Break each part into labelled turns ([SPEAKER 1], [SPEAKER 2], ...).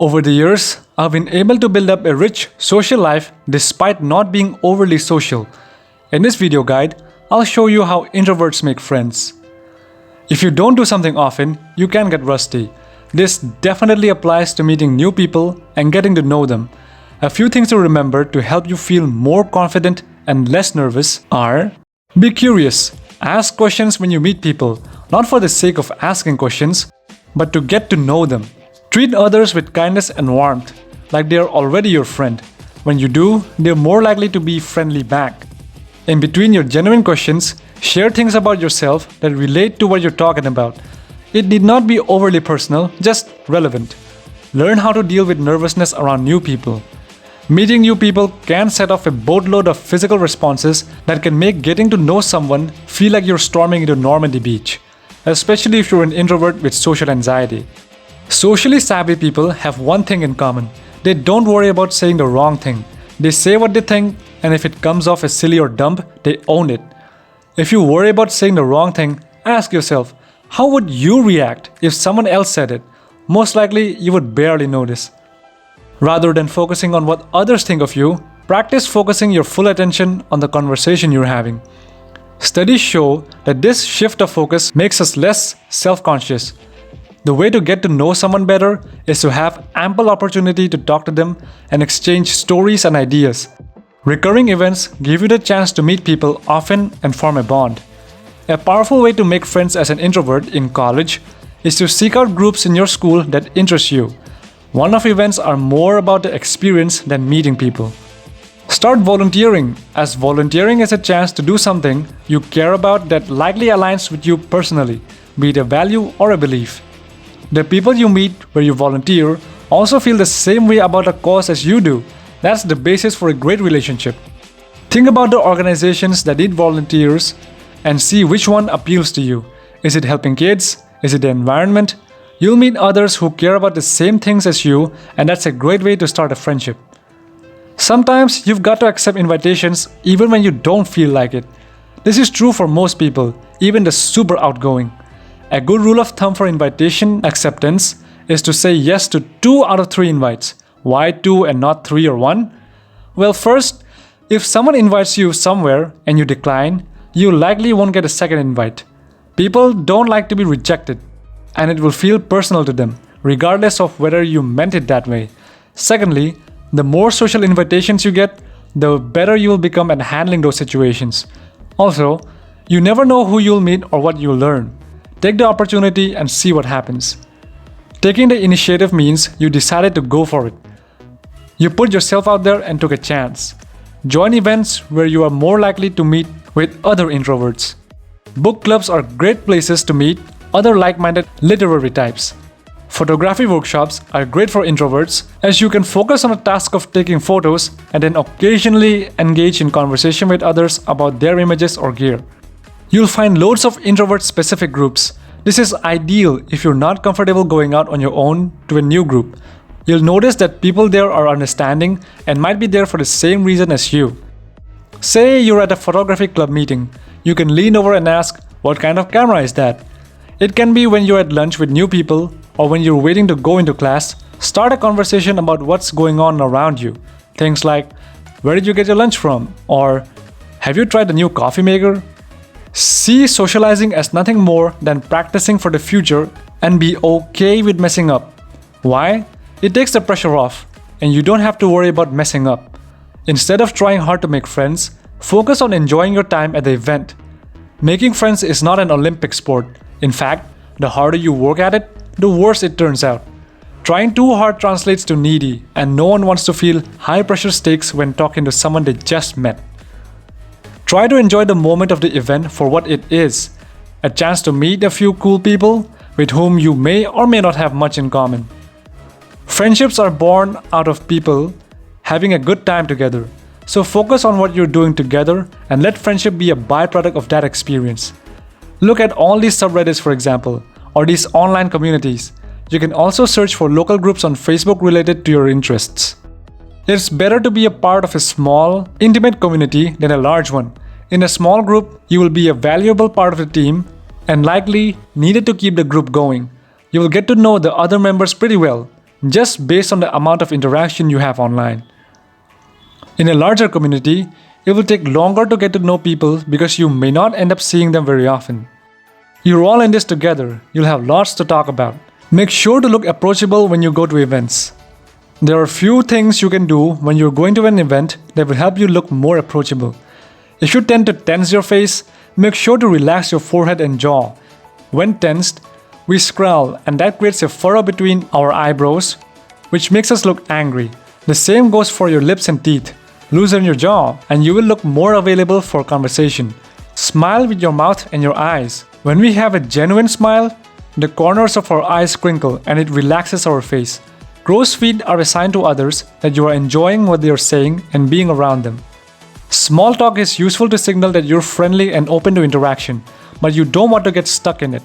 [SPEAKER 1] Over the years, I've been able to build up a rich social life despite not being overly social. In this video guide, I'll show you how introverts make friends. If you don't do something often, you can get rusty. This definitely applies to meeting new people and getting to know them. A few things to remember to help you feel more confident and less nervous are: be curious. Ask questions when you meet people, not for the sake of asking questions, but to get to know them. Treat others with kindness and warmth, like they are already your friend. When you do, they're more likely to be friendly back. In between your genuine questions, share things about yourself that relate to what you're talking about. It need not be overly personal, just relevant. Learn how to deal with nervousness around new people. Meeting new people can set off a boatload of physical responses that can make getting to know someone feel like you're storming into Normandy Beach, especially if you're an introvert with social anxiety. Socially savvy people have one thing in common. They don't worry about saying the wrong thing. They say what they think, and if it comes off as silly or dumb, they own it. If you worry about saying the wrong thing, ask yourself, how would you react if someone else said it? Most likely, you would barely notice. Rather than focusing on what others think of you, practice focusing your full attention on the conversation you're having. Studies show that this shift of focus makes us less self-conscious. The way to get to know someone better is to have ample opportunity to talk to them and exchange stories and ideas. Recurring events give you the chance to meet people often and form a bond. A powerful way to make friends as an introvert in college is to seek out groups in your school that interest you. One-off events are more about the experience than meeting people. Start volunteering, as volunteering is a chance to do something you care about that likely aligns with you personally, be it a value or a belief. The people you meet where you volunteer also feel the same way about a cause as you do. That's the basis for a great relationship. Think about the organizations that need volunteers and see which one appeals to you. Is it helping kids? Is it the environment? You'll meet others who care about the same things as you, and that's a great way to start a friendship. Sometimes you've got to accept invitations even when you don't feel like it. This is true for most people, even the super outgoing. A good rule of thumb for invitation acceptance is to say yes to 2 out of 3 invites. Why 2 and not 3 or 1? Well, first, if someone invites you somewhere and you decline, you likely won't get a second invite. People don't like to be rejected, and it will feel personal to them, regardless of whether you meant it that way. Secondly, the more social invitations you get, the better you will become at handling those situations. Also, you never know who you'll meet or what you'll learn. Take the opportunity and see what happens. Taking the initiative means you decided to go for it. You put yourself out there and took a chance. Join events where you are more likely to meet with other introverts. Book clubs are great places to meet other like-minded literary types. Photography workshops are great for introverts, as you can focus on the task of taking photos and then occasionally engage in conversation with others about their images or gear. You'll find loads of introvert-specific groups. This is ideal if you're not comfortable going out on your own to a new group. You'll notice that people there are understanding and might be there for the same reason as you. Say you're at a photography club meeting. You can lean over and ask, what kind of camera is that? It can be when you're at lunch with new people or when you're waiting to go into class. Start a conversation about what's going on around you. Things like, where did you get your lunch from? Or, have you tried the new coffee maker? See socializing as nothing more than practicing for the future and be okay with messing up. Why? It takes the pressure off, and you don't have to worry about messing up. Instead of trying hard to make friends, focus on enjoying your time at the event. Making friends is not an Olympic sport. In fact, the harder you work at it, the worse it turns out. Trying too hard translates to needy, and no one wants to feel high-pressure stakes when talking to someone they just met. Try to enjoy the moment of the event for what it is, a chance to meet a few cool people with whom you may or may not have much in common. Friendships are born out of people having a good time together, so focus on what you're doing together and let friendship be a byproduct of that experience. Look at all these subreddits, for example, or these online communities. You can also search for local groups on Facebook related to your interests. It's better to be a part of a small, intimate community than a large one. In a small group, you will be a valuable part of the team and likely needed to keep the group going. You will get to know the other members pretty well. just based on the amount of interaction you have online. In a larger community, it will take longer to get to know people because you may not end up seeing them very often. You're all in this together, you'll have lots to talk about. Make sure to look approachable when you go to events. There are few things you can do when you're going to an event that will help you look more approachable. If you tend to tense your face, make sure to relax your forehead and jaw. When tensed, we scrawl and that creates a furrow between our eyebrows, which makes us look angry. The same goes for your lips and teeth. Loosen your jaw and you will look more available for conversation. Smile with your mouth and your eyes. When we have a genuine smile, the corners of our eyes crinkle and it relaxes our face. Crow's feet are a sign to others that you are enjoying what they are saying and being around them. Small talk is useful to signal that you're friendly and open to interaction, but you don't want to get stuck in it.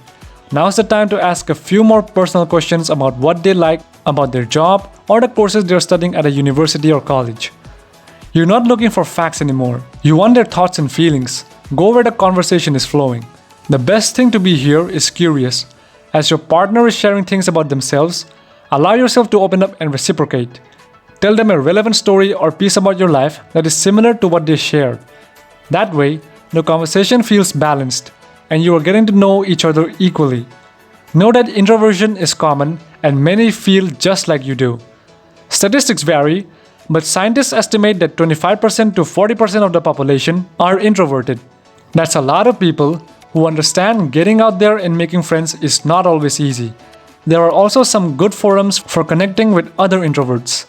[SPEAKER 1] Now's the time to ask a few more personal questions about what they like, about their job, or the courses they're studying at a university or college. You're not looking for facts anymore. You want their thoughts and feelings. Go where the conversation is flowing. The best thing to be here is curious. As your partner is sharing things about themselves, allow yourself to open up and reciprocate. Tell them a relevant story or piece about your life that is similar to what they shared. That way, the conversation feels balanced and you are getting to know each other equally. Know that introversion is common and many feel just like you do. Statistics vary, but scientists estimate that 25% to 40% of the population are introverted. That's a lot of people who understand getting out there and making friends is not always easy. There are also some good forums for connecting with other introverts.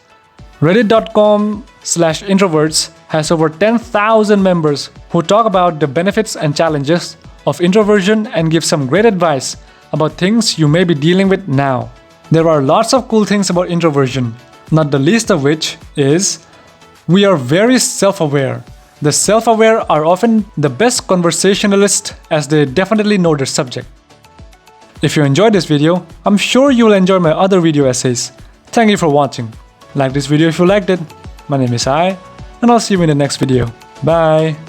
[SPEAKER 1] Reddit.com/introverts has over 10,000 members who talk about the benefits and challenges of introversion and give some great advice about things you may be dealing with now. There are lots of cool things about introversion, not the least of which is we are very self-aware. The self-aware are often the best conversationalists as they definitely know their subject. If you enjoyed this video, I'm sure you'll enjoy my other video essays. Thank you for watching. Like this video if you liked it. My name is Ai, and I'll see you in the next video. Bye!